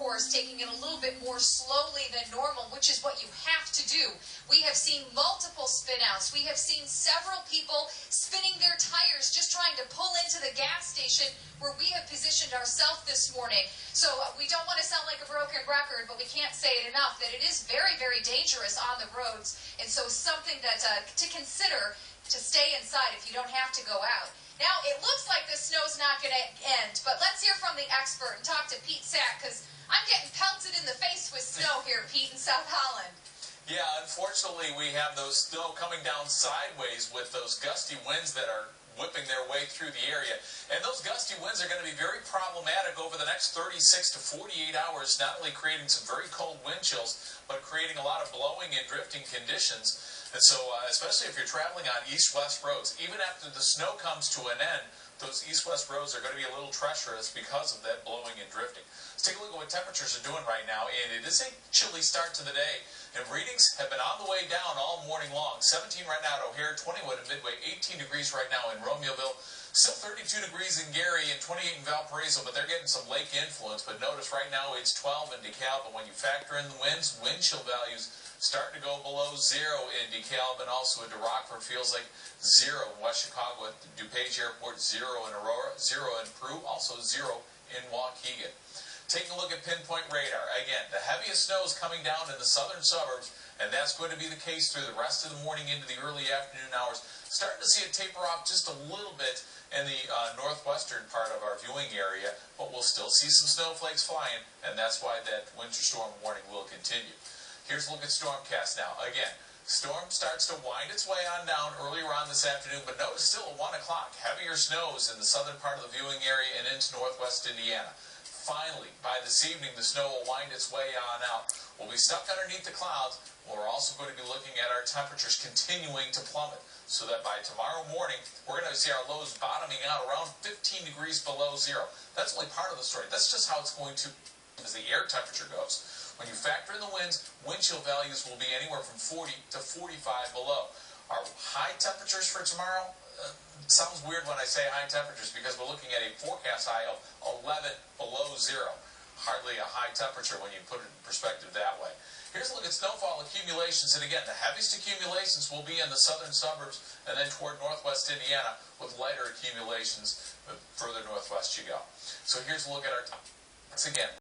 course, taking it a little bit more slowly than normal, which is what you have to do. We have seen multiple spin-outs. We have seen several people spinning their tires just trying to pull into the gas station where we have positioned ourselves this morning. So we don't want to sound like a broken record, but we can't say it enough that it is very, very dangerous on the roads. And so something that to consider to stay inside if you don't have to go out. Now, it looks like the snow's not going to end, but let's hear from the expert and talk to Pete Sack, because I'm getting pelted in the face with snow here, Pete, in South Holland. Yeah, unfortunately, we have those snow coming down sideways with those gusty winds that are whipping their way through the area. And those gusty winds are going to be very problematic over the next 36 to 48 hours, not only creating some very cold wind chills, but creating a lot of blowing and drifting conditions. And so, especially if you're traveling on east-west roads, even after the snow comes to an end, those east-west roads are going to be a little treacherous because of that blowing and drifting. Let's take a look at what temperatures are doing right now, and it is a chilly start to the day. And readings have been on the way down all morning long. 17 right now at O'Hare, 21 at Midway, 18 degrees right now in Romeoville, still 32 degrees in Gary and 28 in Valparaiso, but they're getting some lake influence. But notice right now it's 12 in DeKalb, but when you factor in the winds, wind chill values starting to go below 0 in DeKalb, and also into Rockford feels like 0 in West Chicago at the DuPage Airport, 0 in Aurora, 0 in Peru, also 0 in Waukegan. Taking a look at pinpoint radar. Again, the heaviest snow is coming down in the southern suburbs, and that's going to be the case through the rest of the morning into the early afternoon hours. Starting to see it taper off just a little bit in the northwestern part of our viewing area, but we'll still see some snowflakes flying, and that's why that winter storm warning will continue. Here's a look at Stormcast now. Again, storm starts to wind its way on down earlier on this afternoon, but notice still at 1 o'clock, heavier snows in the southern part of the viewing area and into northwest Indiana. Finally, by this evening, the snow will wind its way on out. We'll be stuck underneath the clouds. We're also going to be looking at our temperatures continuing to plummet, so that by tomorrow morning, we're going to see our lows bottoming out around 15 degrees below 0. That's only part of the story. That's just how it's going to, as the air temperature goes. When you factor in the winds, wind chill values will be anywhere from 40 to 45 below. Our high temperatures for tomorrow, sounds weird when I say high temperatures because we're looking at a forecast high of 11 below 0. Hardly a high temperature when you put it in perspective that way. Here's a look at snowfall accumulations, and again, the heaviest accumulations will be in the southern suburbs and then toward northwest Indiana, with lighter accumulations the further northwest you go. So here's a look at our time. Once again,